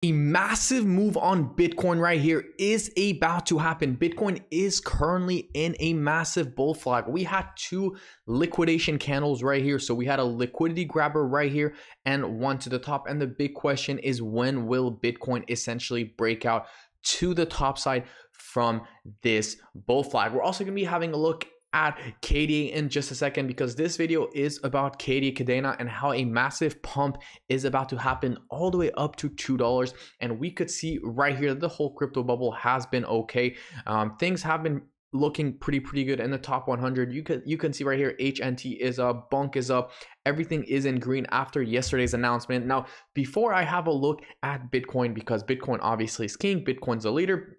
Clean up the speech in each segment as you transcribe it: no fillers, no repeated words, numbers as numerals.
A massive move on Bitcoin right here is about to happen. Bitcoin is currently in a massive bull flag. We had two liquidation candles right here. So we had a liquidity grabber right here and one to the top. And the big question is, when will Bitcoin essentially break out to the top side from this bull flag? We're also going to be having a look at KDA in just a second, because this video is about KDA Kadena and how a massive pump is about to happen all the way up to $2. And we could see right here that the whole crypto bubble has been okay. Things have been looking pretty good in the top 100. You can see right here, HNT is up, Bunk is up, everything is in green after yesterday's announcement. Now, before I have a look at Bitcoin, because Bitcoin obviously is king, Bitcoin's a leader,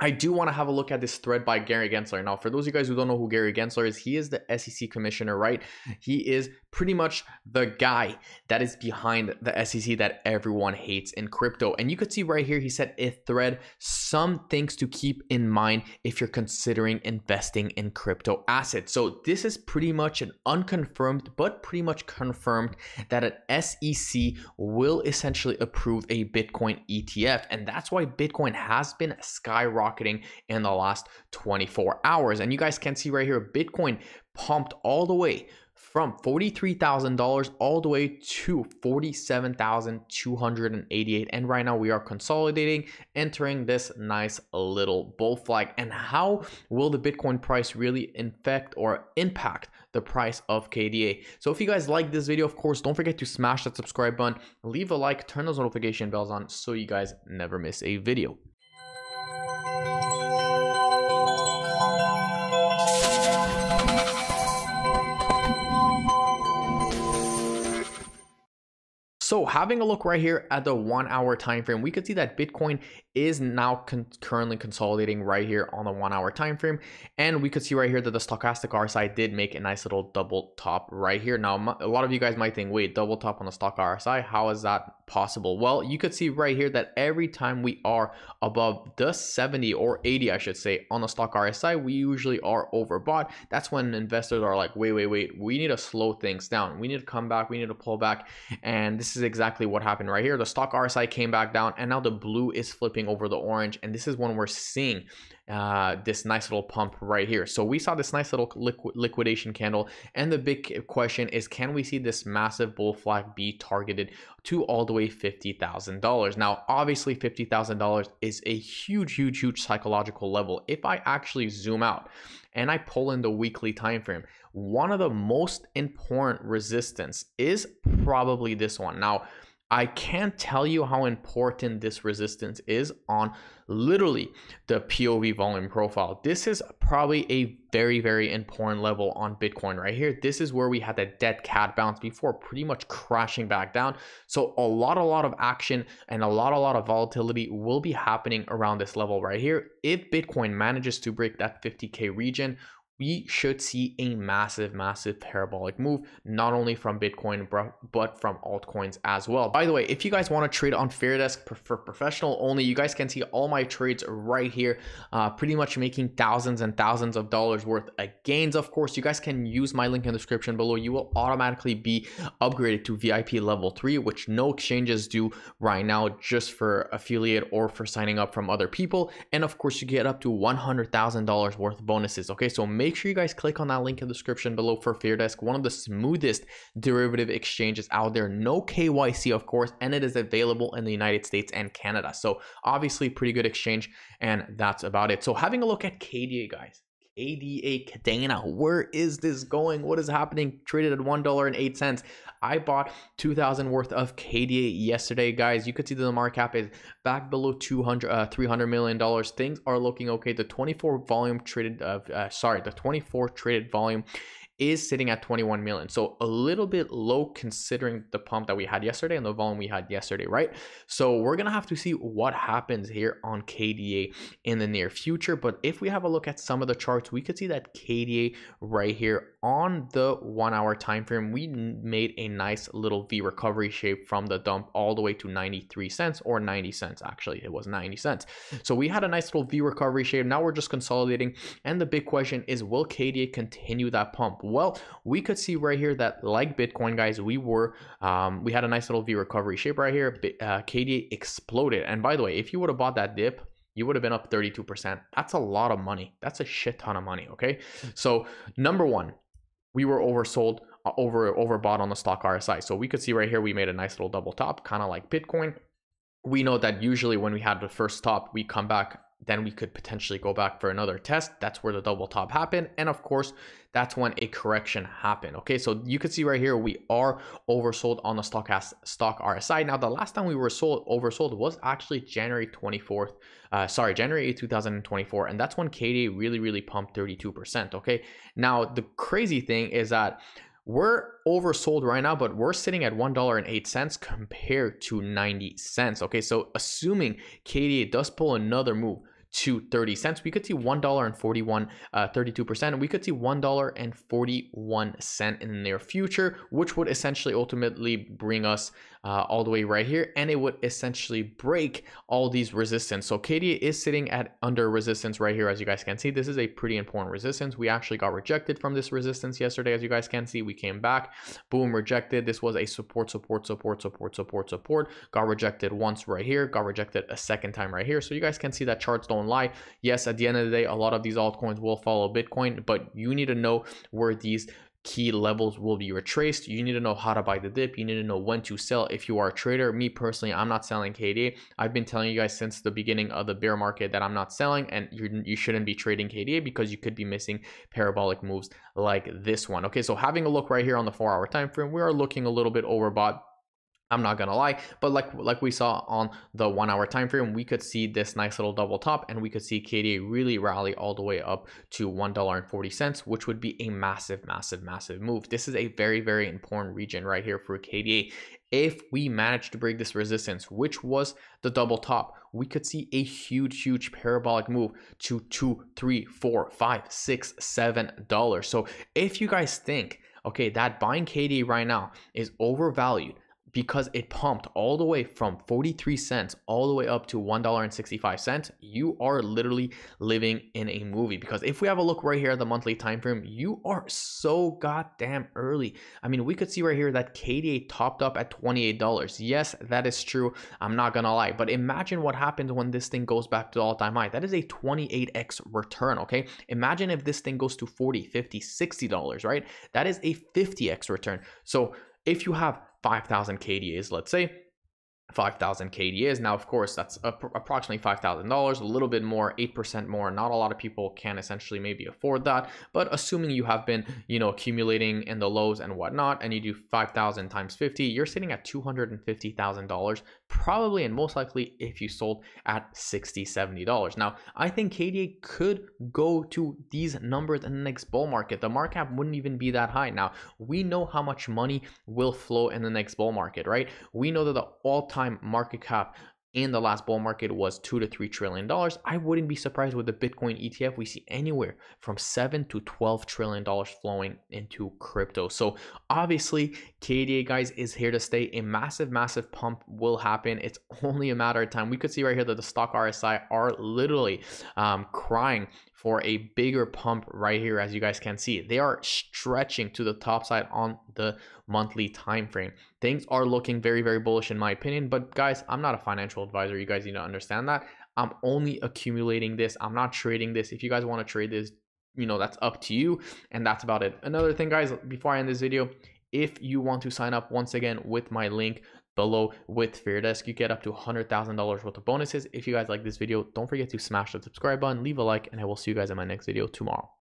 I do want to have a look at this thread by Gary Gensler. Now, for those of you guys who don't know who Gary Gensler is, he is the SEC commissioner, right? He is pretty much the guy that is behind the SEC that everyone hates in crypto. And you could see right here, he said a thread, some things to keep in mind if you're considering investing in crypto assets. So this is pretty much an unconfirmed, but pretty much confirmed that an SEC will essentially approve a Bitcoin ETF. And that's why Bitcoin has been skyrocketing in the last 24 hours. And you guys can see right here, Bitcoin pumped all the way from $43,000 all the way to $47,288. And right now we are consolidating, entering this nice little bull flag. And how will the Bitcoin price really impact the price of KDA? So if you guys like this video, of course, don't forget to smash that subscribe button, leave a like, turn those notification bells on so you guys never miss a video. So having a look right here at the 1 hour time frame, we could see that Bitcoin is now currently consolidating right here on the 1 hour time frame. And we could see right here that the stochastic RSI did make a nice little double top right here. Now, a lot of you guys might think, wait, double top on the stock RSI, how is that possible? Well, you could see right here that every time we are above the 70 or 80, I should say, on the stock RSI, we usually are overbought. That's when investors are like, wait, we need to slow things down. We need to come back. We need to pull back. And this is exactly what happened right here. The stock RSI came back down, and now the blue is flipping over the orange. And this is when we're seeing this nice little pump right here. So we saw this nice little liquidation candle, and the big question is, can we see this massive bull flag be targeted to all the way $50,000? Now, obviously $50,000 is a huge psychological level. If I actually zoom out and I pull in the weekly time frame, one of the most important resistance is probably this one. Now, I can't tell you how important this resistance is on literally the POV volume profile. This is probably a very important level on Bitcoin right here. This is where we had the dead cat bounce before pretty much crashing back down. So a lot of action and a lot of volatility will be happening around this level right here. If Bitcoin manages to break that 50K region, we should see a massive parabolic move, not only from Bitcoin, but from altcoins as well. By the way, if you guys want to trade on FairDesk for professional only, you guys can see all my trades right here, pretty much making thousands and thousands of dollars worth of gains. Of course, you guys can use my link in the description below. You will automatically be upgraded to VIP level 3, which no exchanges do right now, just for affiliate or for signing up from other people. And of course, you get up to $100,000 worth of bonuses. Okay, so make sure you guys click on that link in the description below for FairDesk, one of the smoothest derivative exchanges out there. No KYC, of course, and it is available in the United States and Canada. So obviously pretty good exchange, and that's about it. So having a look at KDA, guys. KDA Kadena, where is this going? What is happening? Traded at $1.08. I bought 2,000 worth of KDA yesterday, guys. You could see that the market cap is back below $300 million. Things are looking okay. The 24 traded volume is sitting at 21 million. So a little bit low considering the pump that we had yesterday and the volume we had yesterday, right? So we're going to have to see what happens here on KDA in the near future. But if we have a look at some of the charts, we could see that KDA right here on the 1 hour time frame, we made a nice little V recovery shape from the dump all the way to 93 cents or 90 cents. Actually, it was 90 cents. So we had a nice little V recovery shape. Now we're just consolidating. And the big question is, will KDA continue that pump? Well, we could see right here that like Bitcoin, guys, we had a nice little V recovery shape right here. KDA exploded. And by the way, if you would have bought that dip, you would have been up 32%. That's a lot of money. That's a shit ton of money. Okay. So number one, we were oversold, overbought on the stock RSI. So we could see right here, we made a nice little double top, kind of like Bitcoin. We know that usually when we had the first top, we come back, then we could potentially go back for another test. That's where the double top happened. And of course, that's when a correction happened. Okay, so you can see right here, we are oversold on the stock RSI. Now, the last time we were oversold was actually January 8th, 2024. And that's when KDA really pumped 32%. Okay, now the crazy thing is that we're oversold right now, but we're sitting at $1.08 compared to 90 cents. Okay, so assuming KDA does pull another move to 30 cents, we could see $1.41, 32%. We could see $1.41 in the near future, which would essentially ultimately bring us all the way right here, and it would essentially break all these resistance. So KDA is sitting at under resistance right here. As you guys can see, this is a pretty important resistance. We actually got rejected from this resistance yesterday. As you guys can see, we came back, boom, rejected. This was a support, got rejected once right here, got rejected a second time right here. So you guys can see that charts don't lie. Yes, at the end of the day, a lot of these altcoins will follow Bitcoin, but you need to know where these key levels will be retraced. You need to know how to buy the dip. You need to know when to sell if you are a trader. Me personally, I'm not selling KDA. I've been telling you guys since the beginning of the bear market that I'm not selling, and you shouldn't be trading KDA because you could be missing parabolic moves like this one. Okay, so having a look right here on the 4-hour time frame, we are looking a little bit overbought, I'm not gonna lie, but like we saw on the 1-hour time frame, we could see this nice little double top, and we could see KDA really rally all the way up to $1.40, which would be a massive move. This is a very important region right here for KDA. If we manage to break this resistance, which was the double top, we could see a huge parabolic move to $2, $3, $4, $5, $6, $7. So if you guys think, okay, that buying KDA right now is overvalued because it pumped all the way from 43 cents all the way up to $1.65, you are literally living in a movie. Because if we have a look right here at the monthly time frame, you are so goddamn early. I mean, we could see right here that KDA topped up at $28. Yes, that is true, I'm not gonna lie, but imagine what happens when this thing goes back to all-time high. That is a 28x return. Okay, imagine if this thing goes to $40, $50, $60, right? That is a 50x return. So if you have 5,000 KDAs, let's say 5,000 KDAs. Now, of course, that's approximately $5,000, a little bit more, 8% more. Not a lot of people can essentially maybe afford that, but assuming you have been, accumulating in the lows and whatnot, and you do 5,000 times 50, you're sitting at $250,000, probably, and most likely if you sold at $60, $70. Now, I think KDA could go to these numbers in the next bull market. The market cap wouldn't even be that high. Now, we know how much money will flow in the next bull market, right? We know that the all-time market cap in the last bull market was $2 to $3 trillion. I wouldn't be surprised with the Bitcoin ETF. We see anywhere from $7 to $12 trillion flowing into crypto. So obviously, KDA, guys, is here to stay. A massive pump will happen. It's only a matter of time. We could see right here that the stock RSI are literally crying for a bigger pump right here. As you guys can see, they are stretching to the top side on the monthly time frame. Things are looking very bullish in my opinion, but guys, I'm not a financial advisor. You guys need to understand that. I'm only accumulating this. I'm not trading this. If you guys want to trade this, that's up to you. And that's about it. Another thing, guys, before I end this video, if you want to sign up once again with my link below with Fairdesk, you get up to $100,000 worth of bonuses. If you guys like this video, don't forget to smash the subscribe button, leave a like, and I will see you guys in my next video tomorrow.